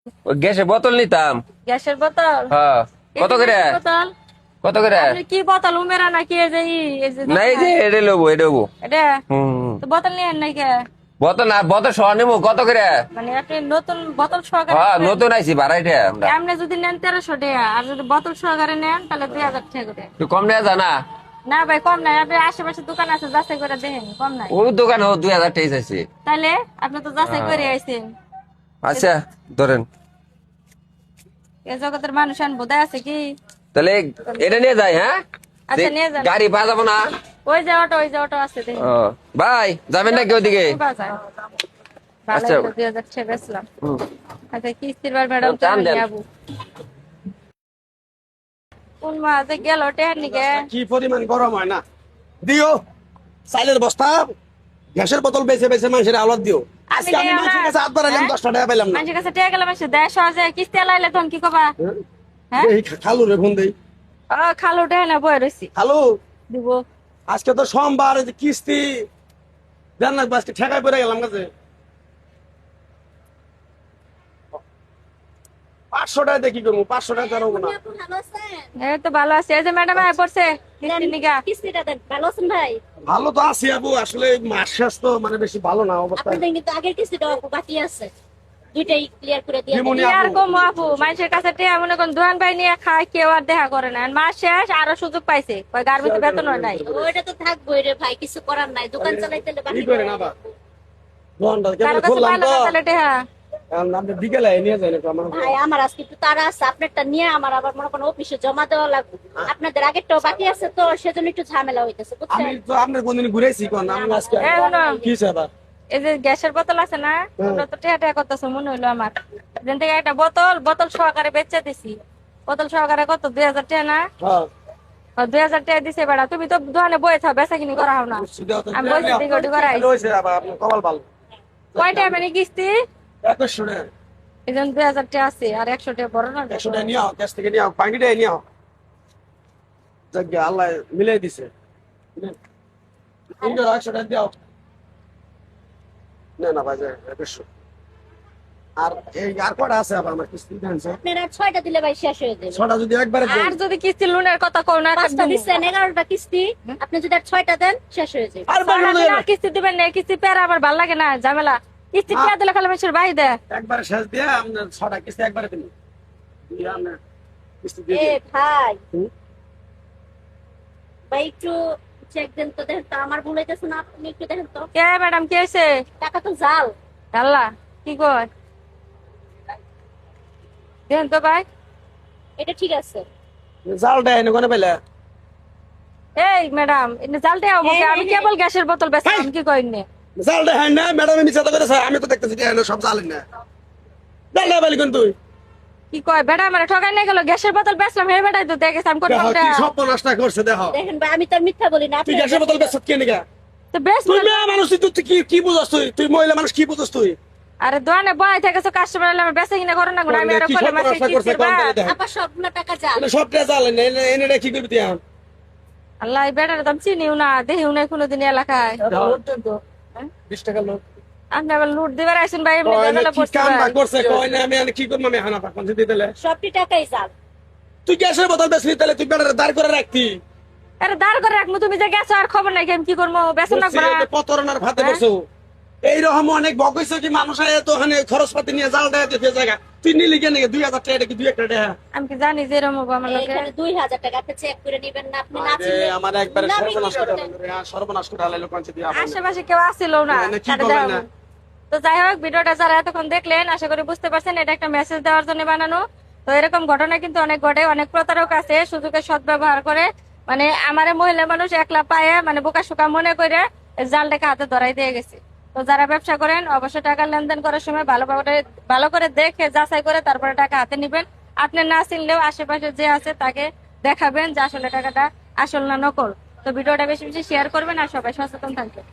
ওই গ্যাসের বোতল নিতাম। গ্যাসের বোতল? হ্যাঁ। এই কত যে করে? গ্যাসের বোতল। কত করে? আপনি কি বোতল উমেরা নাকি এই যে এই যে না এই যে এটা লবো এটা লবো। এটা হুম। তো বোতল নিয়ে নাই কে? বোতল না বোতল সহ নেবো কত করে? মানে আপনি নতুন বোতল সহকারে হ্যাঁ নেবেন? নতুন আইছি বাড়াইটা আমরা। এমনি যদি নেন 1300 টাকা, আর যদি বোতল সহকারে নেন তাহলে 2000 টাকা করে। তুই কম নেওয়া জানা? না ভাই কম নাই, আপনি আশেপাশে দোকান আছে যাচাই করে দেখেন, কম নাই। ওই দোকানে 2000 টাকা আছে। তাহলে আপনি তো যাচাই করে আইছেন। আচ্ছা ধরেন এ জগতের মানুষ আন বোধহয় আছে কি? তাহলে এটা নিয়ে যাই। হ্যাঁ আচ্ছা নিয়ে যান। গাড়ি পাওয়া যাবো না? ওই যে অটো আছে দেখেন। ও ভাই যাবেন নাকি ওদিকে? বাজার ভালো আচ্ছা। 2000 টাকা বেচলাম। হুম। আচ্ছা কিস্তির বার ম্যাডাম তো টান দেন। যাবো কোন মাসে গেল টেহার নিকে? কি পরিমাণ গরম হয় না দিও চাইলের বস্তা গ্যাসের বোতল বেছে বেছে মানুষের আওলাদ দিও আজকে আমি মানুষের কাছে হাত বাড়াইলাম 10 টাকা পাইলাম না মানুষের কাছে টাকা গেলে মানুষ দেয় সহজে, কিস্তি লাইলে তখন কি কবা? হ্যাঁ এই খালু রে ফোন দেই ও খালু টেহা না বয়ে রয়েছি খালু দিব। আজকে তো সোমবার এই যে কিস্তি দেন না আজকে ঠেকায় পড়ে গেলাম কাছে 500 টাকা দিয়ে কি করবো 500 টাকা দেবো না এই তো ভালো আছে। এই যে ম্যাডাম আয় পড়ছে কিস্তি নিকা। কিস্তিটা দেন, ভালো আছেন ভাই? ভালো তো আছি আপু আসলে মাস শেষ তো মানে বেশি ভালো না অবস্থা আপনাদের কিন্তু আগের কিস্তিটা বাকি আছে, দুইটাই ক্লিয়ার করে দিয়ে দিমুনি কি আর আপু। কম আপু, মানুষের কাছে টেহা মনে করেন দোকান ভাই নিয়ে খায়, কেউ আর দেখা করে না। আর মাস শেষ আরো সুযোগ পাইছে, কয় গার্মেন্টে বেতন হয় নাই। ওইটা তো থাকবোই রে ভাই, কিছু করার নাই, দোকান চালাইতে হলে কি বাকি করে না বা দোকানটা কারো কেমন কাছে খুললাম পাইলে তো না তাহলে টেহা। আপনি বিকেলে নিয়ে যাই না আমার ভাই আমার আজকে একটু তাড়া আছে, আপনারটা নিয়ে আমার আবার মনে করেন অফিসে জমা দেওয়া লাগবে, আপনাদের আগেরটাও বাকি আছে তো সেজন্য একটু ঝামেলা হইতেছে আমি বুঝছেন? তো আপনার কোনদিন ঘুরেছি কোন আমি আজকে এই শোনো, কি সেবা এই যে গ্যাসের বোতল আছে না, ওগুলো তো টেহা টেহা করতেছে মনে হইলো আমার। যেন থেকে একটা বোতল সহকারে বেচে দিছি, বোতল সহকারে কত 2000 টাকা না? হ্যাঁ 2000 টাকা দিছে বেড়া। তুমি তো দোকানে বয়ে থাও, বেচা কিনি করা হও না। আমি বলছি দিগটি করাই। রয়েছে আবার আপনার কপাল ভালো কয়টা মানে কিস্তি? 100 টাকা এই জন্য 2000 টাকা আছে, আর 100 টাকা বড় না? 100 টাকা নিয়ে আও ক্যাশ থেকে নিয়ে আও পাঙ্গিটা নিয়ে আও যাক আল্লাহ মিলাই দিছে ইন্টার 100 টাকা দাও না না বাজে 100 আর এই আর কটা আছে আবার আমার কিস্তি দেন স্যার আপনারা 6টা দিলে ভাই শেষ হয়ে যাবে। ছটা যদি একবারে দেন আর যদি কিস্তি লোনের কথা কও না, 5টা দিচ্ছেন, 11টা কিস্তি, আপনি যদি আর 6টা দেন শেষ হয়ে যাবে। আর বাকি রইলো না। কিস্তি দিবেন না, কিস্তি পেরা আমার ভাল লাগে না, ঝামেলা। কিস্তি টিয়া দিলে খালি মানুষের বাই দেয়। একবারে শেষ দিয়ে আপনার ছটা কিস্তি একবারে দিন দিয়ে আপনার কিস্তি দিয়ে এ দিন। ভাই হুম? ভাই একটু চেক দেন তো, দেখেন তো আমার ভুল হইতেছে না, আপনি একটু দেখেন তো। কে ম্যাডাম কি হয়েছে? টাকা তো জাল। আল্লাহ কি কয় দেন তো ভাই। এটা ঠিক আছে। জালটা এনে কোনে পেলে এই ম্যাডাম জালটা আমি কেবল গ্যাসের বোতল বেচলাম, কি কইনি? জালটা হ্যাঁ না ম্যাডাম মিছা তো করেছে আমি তো দেখতেছি যে এনে সব জালেন না জালটা পেলি কোন তুই কি কয় বেটা আমার ঠকাই না গেল, গ্যাসের বোতল বেচলাম, হে বেটাই তো দেখেছ আমি কোন দেখো কি সব নষ্ট করছে দেখো দেখেন ভাই আমি তো আর মিথ্যা বলি না, তুই আপনি গ্যাসের বোতল বেচত কে নিগা তো বেশ। তুই মেয়ে মানুষ তুই কি কি বুঝছ তুই মহিলা মানুষ কি বুঝছ তুই আরে দোকানে বয় থেকেছো, কাস্টমার এলে আমার বেচা কিনা করো না গুণ, আমি আর কি কইলে সব মাসে নষ্ট করছে কিস্তির কোন বা। তালে দেখো আবার সবগুলো টাকা জাল। এনে সবটা জালেন না এনে এনে কি করবি তুই এখন আল্লাহ এই বেটার দাম চিনিও না, দেখিও না কোনোদিন এলাকায়। 20 টাকা লোক আপনি আবার লুট দিবার আইছেন ভাই, এমনি কয়না গেলে কি পড়ছে কাম ভাই। ভাগ করছে কয়না আমি আর কি করব আমি হানা পাক কোন দিতে সবটি টাকাই জাল। তুই গ্যাসের বোতল বেচলি তাহলে তুই বেটারে দাঁড় করে রাখতি আরে দাঁড় করে রাখবো, তুমি যে গেছো আর খবর নাই, আমি কি করবো? বেচন না প্রতারণার ভাতে হ্যাঁ? বসো এইরকম অনেক বক হয়েছে কি মানুষ আয় তো ওখানে খরচপাতি নিয়ে জাল দেয় দিতে জায়গা তুই নিলি কেন 2000 টাকা কি 2 টাকা আমি কি জানি যে এরকম হবো আমার লোকে? এখানে 2000 টাকা আপনি চেক করে নেবেন না, আপনি না আরে চিনলে আমার একবারে না সর্বনাশ করে বিক্রি হলো রে, সর্বনাশ করে হলো কোনছে দিয়া আশেপাশে কেউ আসছিল না, কি তাহলে করবেন দেখাবো। না তো যাই হোক, ভিডিওটা যারা এতক্ষণ দেখলেন আশা করি বুঝতে পারছেন এটা একটা মেসেজ দেওয়ার জন্য বানানো। তো এরকম ঘটনা কিন্তু অনেক ঘটে, অনেক প্রতারক আছে সুযোগের সদ্ব্যবহার করে, মানে আমারে মহিলা মানুষ একলা পায়ে মানে বোকা শোকা মনে করে জালটাকে হাতে ধরাই দিয়ে গেছে। তো যারা ব্যবসা করেন অবশ্যই টাকা লেনদেন করার সময় ভালো করে দেখে যাচাই করে তারপরে টাকা হাতে নিবেন। আপনি না চিনলেও আশেপাশে যে আছে তাকে দেখাবেন যে আসলে টাকাটা আসল না নকল। তো ভিডিওটা বেশি বেশি শেয়ার করবেন আর সবাই সচেতন থাকবেন।